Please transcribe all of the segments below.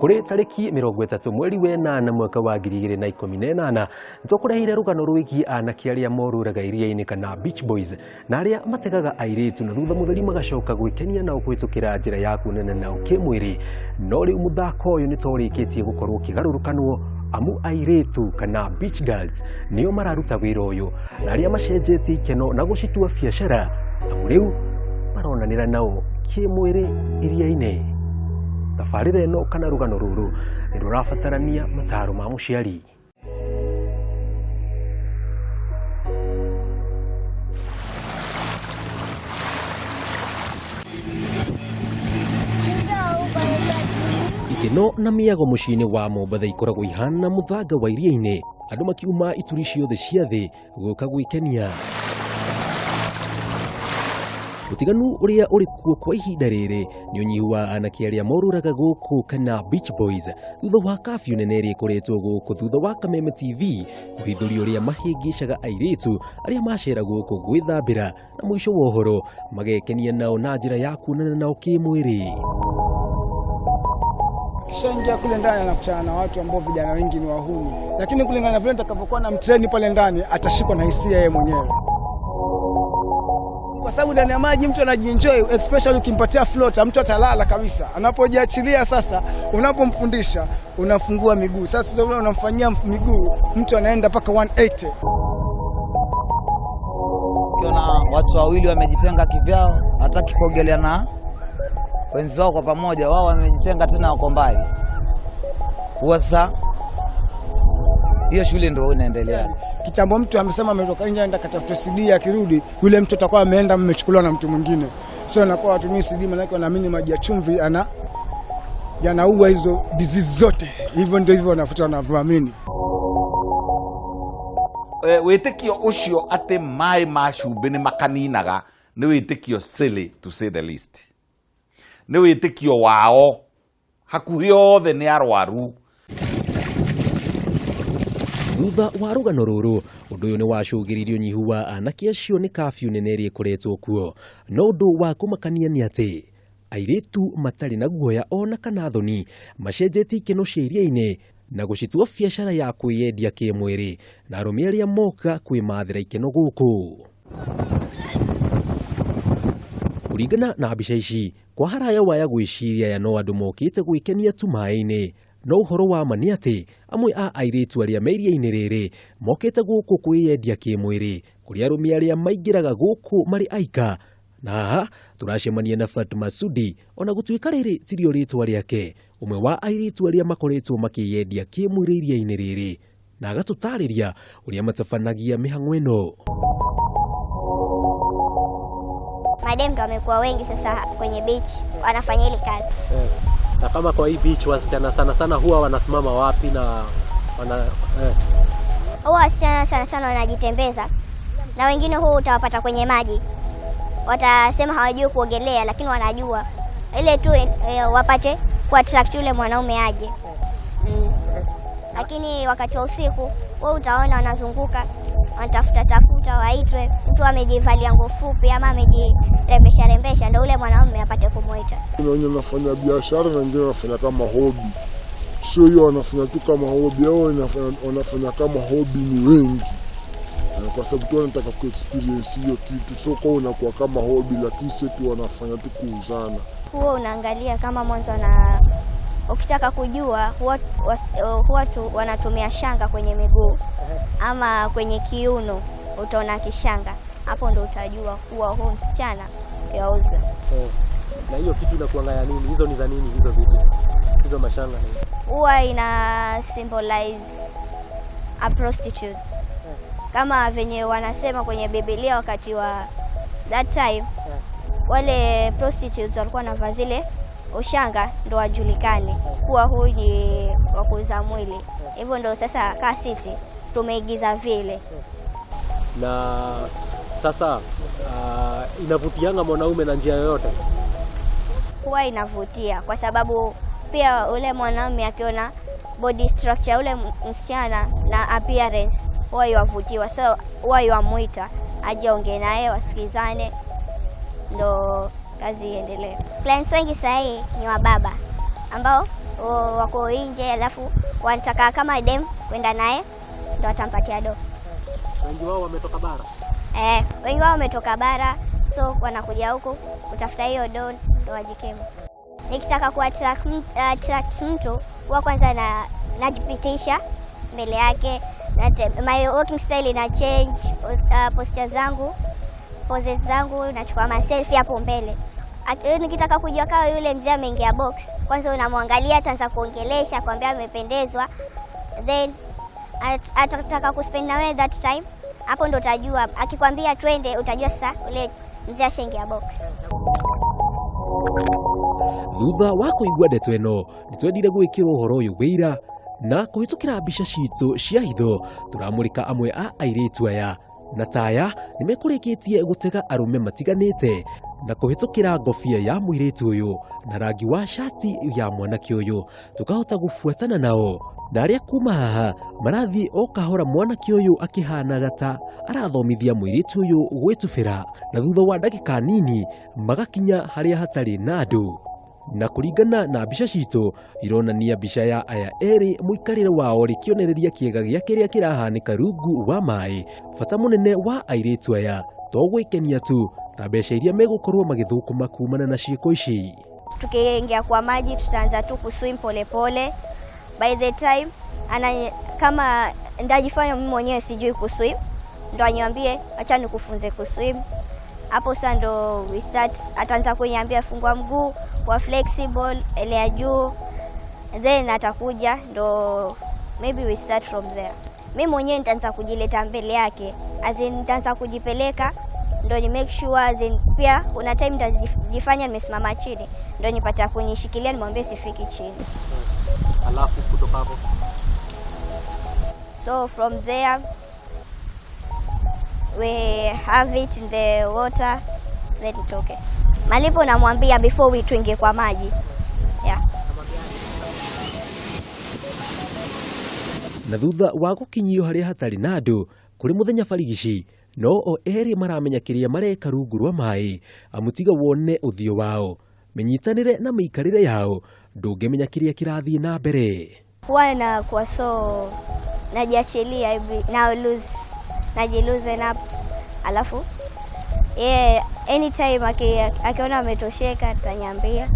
Kuri tariki 30 mweri wa 8 mwaka wa 2018 nitokurehire rugano rwigi anake aria moruraga iria-ini kana beach boys na aria mategaga airitu na thutha mutheri magacoka gwikenia na kwitukira njira ya kunene na ukimwiri. No riu muthako uyu nitorikitie gukorwo kigarurukanwo amu airitu kana beach girls nio mararuta wira uyu na aria macenjetie ikeno na gucitua biacara amu riu maronanira nao kimwiri iria-ini. Thabari ino kana rugano ruru nirurabatarania mataro ma muciari. Ikeno na miago muciini wa Mombatha ikoragwo ihana muthanga wa iria-ini, andu makiuma ituri ciothe cia thi guka gwikenia. Utiganu uria uri kuo kwa ihinda riri ni unyihu wa anake aria moruraga guku kana beach boys thutha wa kafyu nene iri ikoretwo guku thutha wa Kameme TV uhithuri uria mahingicaga airitu aria macera guku gwithambira na mwisho wa uhoro magekenia nao na njira ya kunena nao kimwiri. Kishaingia kule ndani anakutana na watu ambao vijana wengi ni wahuni, lakini kulingana na vile nitakavyokuwa na mtreni pale ndani atashikwa na hisia yeye mwenyewe. Kwa sababu ndani ya maji mtu anajienjoy, especially ukimpatia float mtu atalala kabisa. Anapojiachilia sasa, unapomfundisha unafungua miguu. Sasa vile unamfanyia miguu mtu anaenda paka 180. Kuna watu wawili wamejitenga kivyao, hataki kuogelea na wenzi wao kwa pamoja, wao wamejitenga tena wako mbali. Sasa hiyo shule ndio inaendelea. Kitambo mtu amesema ametoka nje aenda katafuta CD, akirudi yule mtu atakuwa ameenda mmechukuliwa na mtu mwingine. So anakuwa watumii CD maana wanaamini maji ya chumvi yanaua hizo disease zote. Hivyo ndio hivyo wanafuta wanavyoamini. Witikio ucio ate mai macumbi ni makaninaga ni witikio silly to say the least. Ni witikio wao hakuhi othe ni arwaru. Thutha wa rugano ruru undu uyu ni wacugiririo nyihu wa anake acio ni kafyu nene iri ikoretwo kuo, no undu wa kumakania ni ati airitu matari na guoya ona kana thoni macenjetie ikeno cia iria-ini na gucitua biacara ya kwiyendia kimwiri na arume aria moka kwimathira ikeno guku. Kuringana na mbica ici kwa haraya waya gwiciria ya no andu mokite gwikenia tu mai-ini. No uhoro wa mani ati amwe a airitu aria meiria-ini riri mokite guku kwiyendia kimwiri kuri arume aria maingiraga guku mari aika. Na haha turacemania na Fatuma Sudi ona gutuika riri tirio ritwa riake, umwe wa airitu aria makoretwo makiyendia kimwiri iria-ini riri na agatutariria uria matafanagia mihango ino. Madem ndo wamekuwa wengi sasa kwenye beach wanafanya ile kazi. Na kama kwa hii beach wasichana sana huwa wanasimama wapi na huwa wasichana sana wanajitembeza, na wengine huwa utawapata kwenye maji. Watasema hawajui kuogelea lakini wanajua ile tu wapate kuattract yule mwanaume aje. Lakini wakati wa usiku wao utaona wanazunguka wanatafuta waitwe, mtu amejivalia nguo fupi ama amejirembesha ndio ule mwanaume apate kumuita. Kuna wenye wanafanya biashara na wengine wanafanya kama hobby. Sio hiyo wanafanya tu kama hobby, au wanafanya kama hobby ni wengi. Kwa sababu tu wanataka kuexperience hiyo kitu. So kwa unakuwa kama hobby lakini sio tu wanafanya tu kuuzana. Huo unaangalia kama mwanzo na ukitaka kujua huwa wanatumia shanga kwenye miguu ama kwenye kiuno, utaona kishanga. Hapo ndo utajua kuwa huyu msichana yauza. Na hiyo kitu inakuangalia nini? Hizo ni za nini hizo vitu? Hizo mashanga ni huwa ina symbolize a prostitute. Kama venye wanasema kwenye Biblia wakati wa that time wale prostitutes walikuwa na zile ushanga ndo wajulikane kuwa huyu ni wa kuuza mwili. Hivyo ndo sasa kama sisi tumeigiza vile. Na sasa inavutianga mwanaume na njia yoyote? Huwa inavutia kwa sababu pia ule mwanaume akiona body structure ule msichana na appearance huwa yavutiwa. So huwa yamuita aje ongee naye wasikizane ndo kazi iendelee. Clients wengi sasa ni wa baba. ambao wako nje, alafu wanataka kama dem kwenda naye ndo atampatia do. Wengi wao wametoka bara? Wengi wao wametoka bara, so wanakuja huku kutafuta hiyo do ndo wajikemu. Nikitaka attract mtu huwa kwanza najipitisha mbele yake, my walking style ina change, posture zangu, poses zangu, nachukua selfie hapo mbele. Nikitaka kujua kama yule mzee ameingia box, kwanza unamwangalia, ataanza kuongelesha, kwambia amependezwa, then atataka kuspend na wewe that time. Hapo ndo utajua, akikwambia twende utajua sasa ule mzee ashaingia box. Thutha wa kuigua ndeto ĩno nitwendire gwikira uhoro uyu wira na kuhitukira mbica citu cia hitho turamurika amwe a airitu aya na taya nimekurikitie gutega arume matiganite na kuhitukira ngofia ya muiritu uyu na rangi wa shati ya mwanake uyu tukahota gufuatana nao na aria kuuma haha marathi o kahora mwanake uyu akihana gata arathomithia muiritu uyu gwitubira na thutha wa ndagika nini magakinya haria hatari na andu. Na kuringana na mbica citu ironania mbica ya aya eri muikarire wao rikionereria kiega gia kiria kirahanika rungu wa mai. Fata munene wa airitu aya to gwikenia tu ta mbeca iria megukorwo magithukuma kumana na ciiko ici. Tukiingia kwa maji tutaanza tu kuswim pole pole. By the time kama ndajifanya mimi mwenyewe sijui kuswim, ndo anyambie acha nikufunze kuswim. Hapo sasa ndo we start, ataanza kuniambia fungua mguu, kwa flexible, elea juu, then atakuja ndo maybe we start from there. Mimi mwenyewe nitaanza kujileta mbele yake, as in nitaanza kujipeleka, ndo ni make sure as in pia kuna time nitajifanya nimesimama chini, ndo nipata kunishikilia nimwambie sifiki chini. Alafu kutoka hapo, so from there we have it in the water, then itoke. Malipo namwambia before we tuingie kwa maji. Yeah. Na thutha wa gukinyio haria hatari na andu kuri muthenya barigici no o eri maramenya kiria mareka rungu rwa mai amutiga wone uthio wao menyitanire na meikarire yao ndungemenya kiria kirathii na mbere. Huwa na kwa so najiachilia na najiluzen up, alafu anytime akiona ametosheka ataniambia.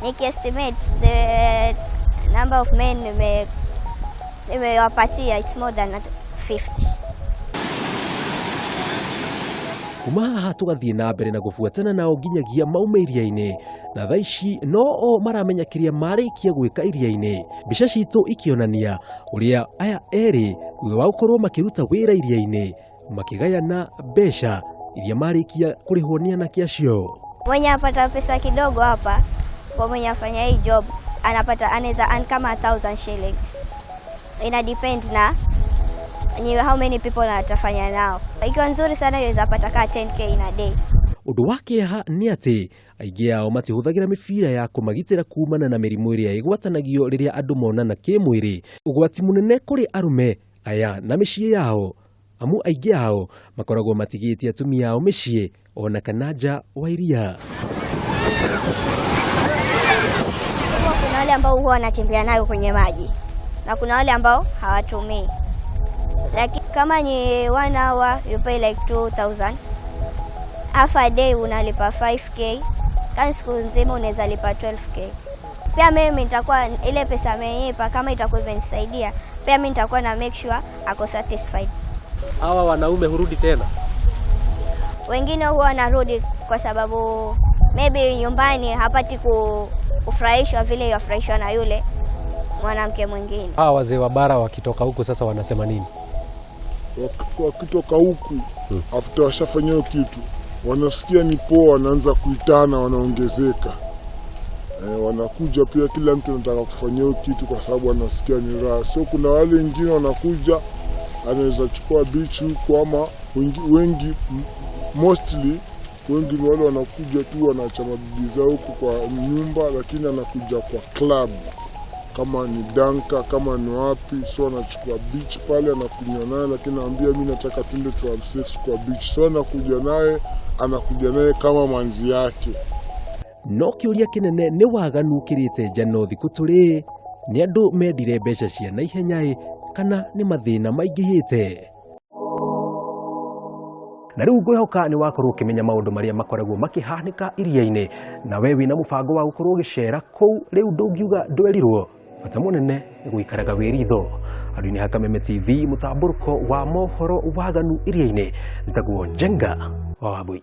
Nikiestimate the number of men nimewapatia, it's more than 50. Kuma haha tugathie na mbere na gufuatana nao nginyagia maume iria-ini na thaici no o maramenya kiria marikia gwika iria-ini. Mbica citu ikionania uria aya eri thutha wa gukorwo makiruta wira iria-ini makigayana mbeca iria marikia kurihwo ni anake acio. Mwenye apata pesa kidogo hapa kwa mwenye afanya hii job anaweza kama 1000 shillings. Ina depend na how many people atafanya nao. Ikiwa nzuri sana yaweza pata ka 10k in a day. Undu wake ha ni ati aingi ao matihuthagira mibira ya kumagitira kumana na mirimu iria igwatanagio riria andu monana kimwiri. Ugwati munene kuri arume aya na micii yao, amu aingi ao makoragwo matigitie atumia ao micii ona kana nja wa iria. Kuna wale ambao huwa wanatembea nayo kwenye maji na kuna wale ambao hawatumii. Lakini kama ni 1 hour you pay like 2000. Half a day unalipa 5k. Kama siku nzima unaweza lipa 12k. Pia mimi nitakuwa ile pesa amenipa kama itakuwa imenisaidia, pia mimi nitakuwa na make sure ako satisfied. Hawa wanaume hurudi tena? Wengine huwa wanarudi kwa sababu maybe nyumbani hapati kufurahishwa vile yafurahishwa na yule mwanamke mwingine. Hawa wazee wa bara wakitoka huku sasa wanasema nini? Wakitoka huku after washafanya kitu wanasikia ni poa, wanaanza kuitana, wanaongezeka. Wanakuja pia, kila mtu anataka kufanya kitu kwa sababu wanasikia ni raha. So kuna wale wengine wanakuja, anaweza chukua beach huko, ama wengi mostly wengi ni wale wanakuja tu wanaacha mabibi zao huko kwa nyumba, lakini anakuja kwa club kama ni danka, kama ni wapi, so anachukua beach pale, anakunywa naye, lakini anaambia mimi nataka twende tu have sex kwa beach. So anakuja naye kama manzi yake. no kiuria kinene ni waganu kirite njano thiku turi ni andu mendire mbeca cia na ihenya kana ni mathina maingihite. Na riu ngwihoka ni wakorwo ukimenya maundu maria makoragwo makihanika iria-ini, na we wina mubango wa gukorwo gicera kou riu ndungiuga ndwerirwo, bata munene ni guikaraga wiritho. Andu-ini ha Kameme TV, mutamburuko wa mohoro Waganu iria-ini, njitagwo Njenga wa Wambui.